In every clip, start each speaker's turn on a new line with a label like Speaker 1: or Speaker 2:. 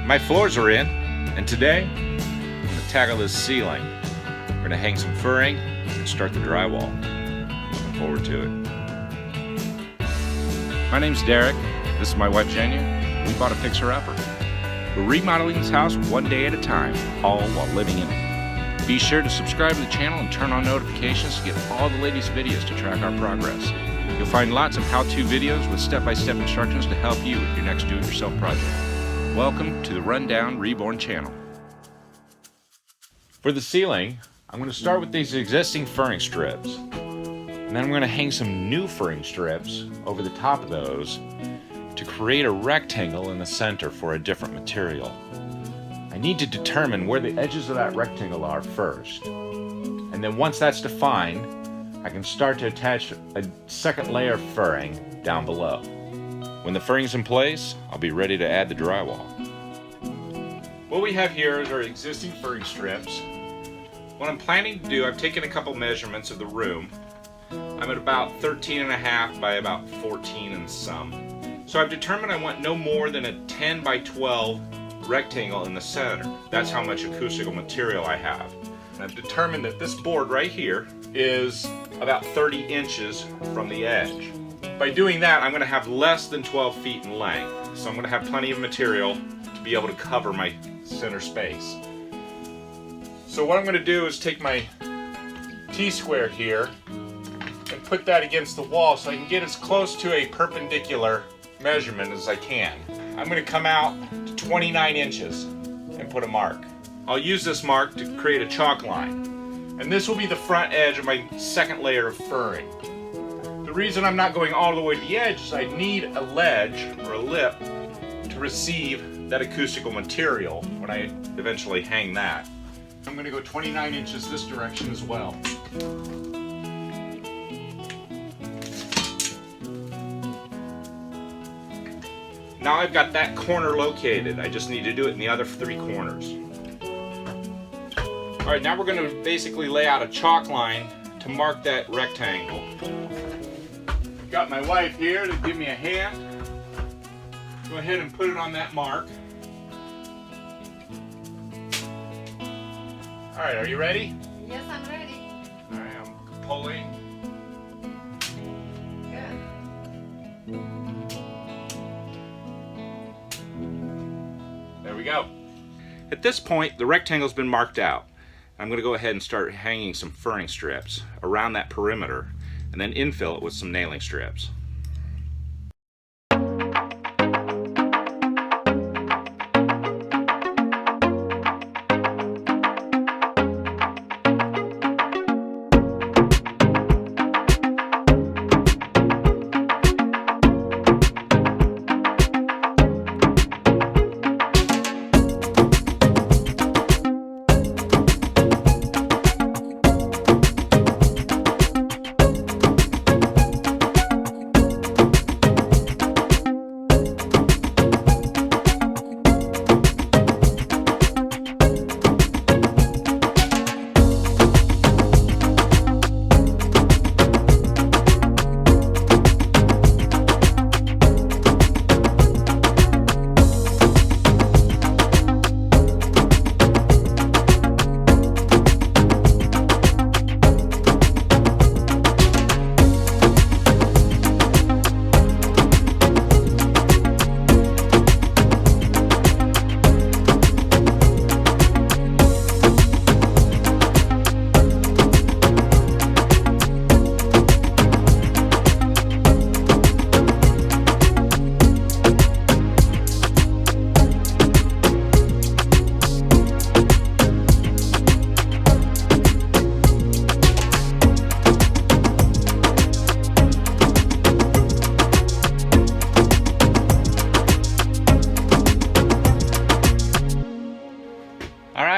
Speaker 1: My floors are in, and today I'm going to tackle this ceiling. We're going to hang some furring and start the drywall. Looking forward to it. My name's Deric. This is my wife Jenya. We bought a fixer-upper. We're remodeling this house one day at a time, all while living in it. Be sure to subscribe to the channel and turn on notifications to get all the latest videos to track our progress. You'll find lots of how-to videos with step-by-step instructions to help you with your next do-it-yourself project. Welcome to the Rundown Reborn channel. For the ceiling, I'm going to start with these existing furring strips. And then I'm going to hang some new furring strips over the top of those to create a rectangle in the center for a different material. I need to determine where the edges of that rectangle are first. And then once that's defined, I can start to attach a second layer of furring down below. When the furring's in place, I'll be ready to add the drywall. What we have here is our existing furring strips. What I'm planning to do, I've taken a couple measurements of the room. I'm at about 13.5 by about 14 and some. So I've determined I want no more than a 10 by 12 rectangle in the center. That's how much acoustical material I have. And I've determined that this board right here is about 30 inches from the edge. By doing that, I'm going to have less than 12 feet in length. So I'm going to have plenty of material to be able to cover my center space. So what I'm going to do is take my T-square here and put that against the wall so I can get as close to a perpendicular measurement as I can. I'm going to come out to 29 inches and put a mark. I'll use this mark to create a chalk line. And this will be the front edge of my second layer of furring. The reason I'm not going all the way to the edge is I need a ledge or a lip to receive that acoustical material when I eventually hang that. I'm going to go 29 inches this direction as well. Now I've got that corner located. I just need to do it in the other 3 corners. Alright, now we're going to basically lay out a chalk line to mark that rectangle. I've got my wife here to give me a hand. Go ahead and put it on that mark. Alright, are you ready?
Speaker 2: Yes, I'm ready.
Speaker 1: Alright, I'm pulling.
Speaker 2: Good.
Speaker 1: There we go. At this point, the rectangle's been marked out. I'm going to go ahead and start hanging some furring strips around that perimeter and then infill it with some nailing strips.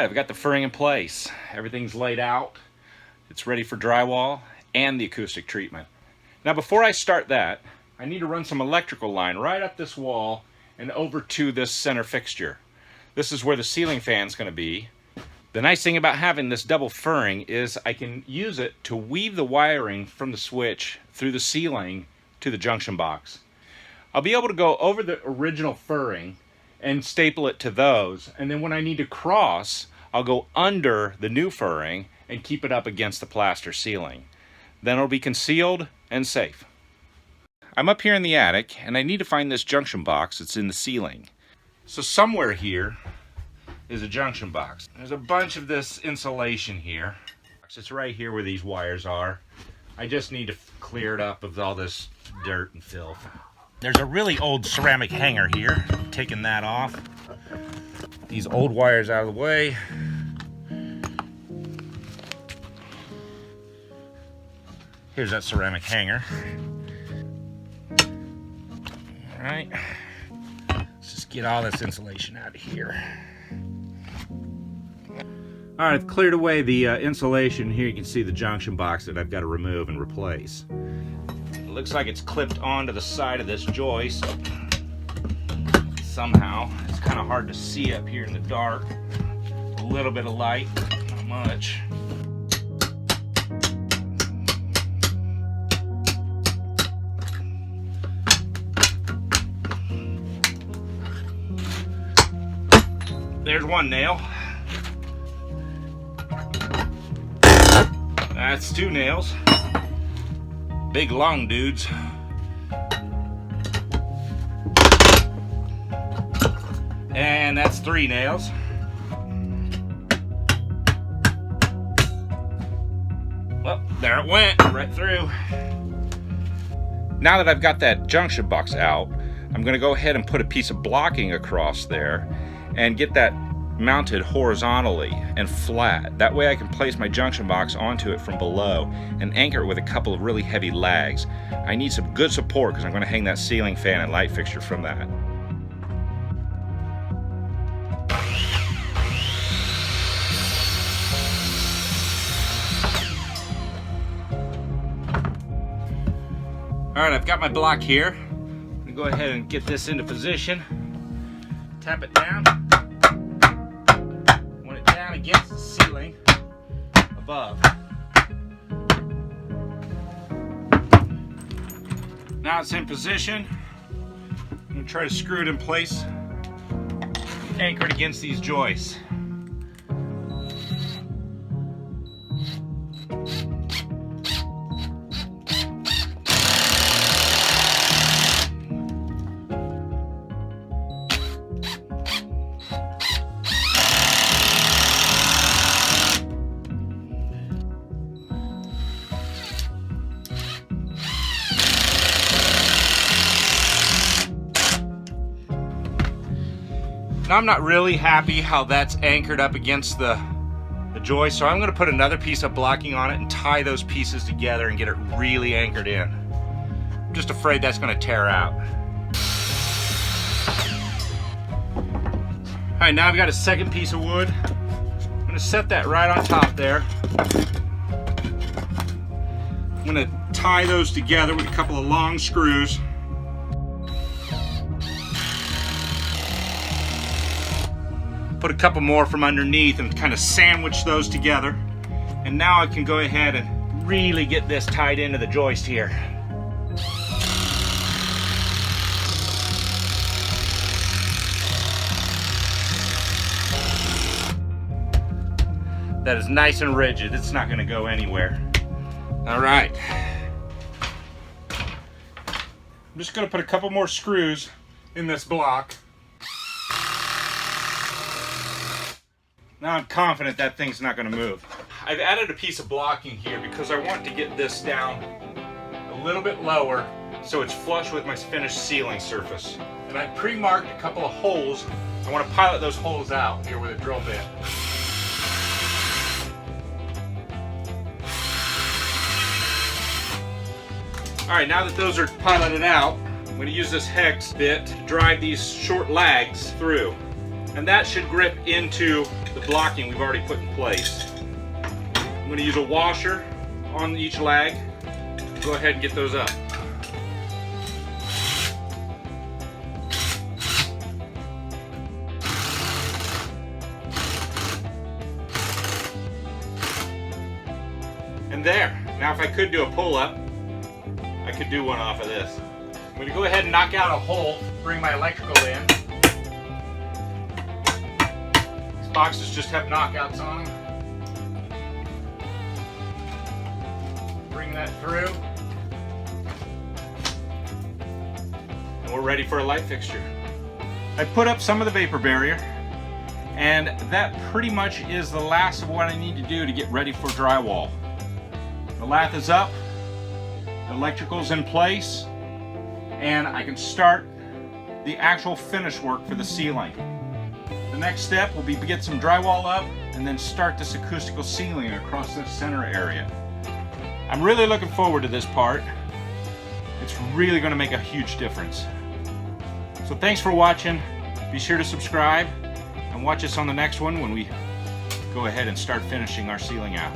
Speaker 1: I've got the furring in place. Everything's laid out. It's ready for drywall and the acoustic treatment. Now before I start that, I need to run some electrical line right up this wall and over to this center fixture. This is where the ceiling fan's going to be. The nice thing about having this double furring is I can use it to weave the wiring from the switch through the ceiling to the junction box. I'll be able to go over the original furring and staple it to those. And then when I need to cross, I'll go under the new furring and keep it up against the plaster ceiling. Then it'll be concealed and safe. I'm up here in the attic, and I need to find this junction box that's in the ceiling. So somewhere here is a junction box. There's a bunch of this insulation here. It's right here where these wires are. I just need to clear it up of all this dirt and filth. There's a really old ceramic hanger here. Taking that off. These old wires out of the way. Here's that ceramic hanger. All right. Let's just get all this insulation out of here. All right, I've cleared away the insulation. Here you can see the junction box that I've got to remove and replace. It looks like it's clipped onto the side of this joist somehow. It's kind of hard to see up here in the dark. A little bit of light, not much. There's one nail. That's 2 nails. Big long dudes. And that's 3 nails. Well, there it went, right through. Now that I've got that junction box out, I'm going to go ahead and put a piece of blocking across there and get that mounted horizontally and flat. That way I can place my junction box onto it from below and anchor it with a couple of really heavy lags. I need some good support because I'm going to hang that ceiling fan and light fixture from that. Alright, I've got my block here. I'm going to go ahead and get this into position. Tap it down. Against the ceiling above. Now it's in position. I'm going to try to screw it in place, anchor it against these joists. Now I'm not really happy how that's anchored up against the joist, so I'm going to put another piece of blocking on it and tie those pieces together and get it really anchored in. I'm just afraid that's going to tear out. Alright, now I've got a second piece of wood. I'm going to set that right on top there. I'm going to tie those together with a couple of long screws. Put a couple more from underneath and kind of sandwich those together. And now I can go ahead and really get this tied into the joist here. That is nice and rigid. It's not going to go anywhere. All right. I'm just going to put a couple more screws in this block. Now I'm confident that thing's not going to move. I've added a piece of blocking here because I want to get this down a little bit lower so it's flush with my finished ceiling surface. And I pre-marked a couple of holes. I want to pilot those holes out here with a drill bit. Alright, now that those are piloted out, I'm going to use this hex bit to drive these short lags through. And that should grip into the blocking we've already put in place. I'm going to use a washer on each lag. Go ahead and get those up. And there. Now if I could do a pull-up, I could do one off of this. I'm going to go ahead and knock out a hole, bring my electrical in. boxes just have knockouts on them. Bring that through. And we're ready for a light fixture. I put up some of the vapor barrier, and that pretty much is the last of what I need to do to get ready for drywall. The lath is up, the electrical's in place, and I can start the actual finish work for the ceiling. The next step will be to get some drywall up and then start this acoustical ceiling across this center area. I'm really looking forward to this part. It's really going to make a huge difference. So thanks for watching. Be sure to subscribe and watch us on the next one when we go ahead and start finishing our ceiling out.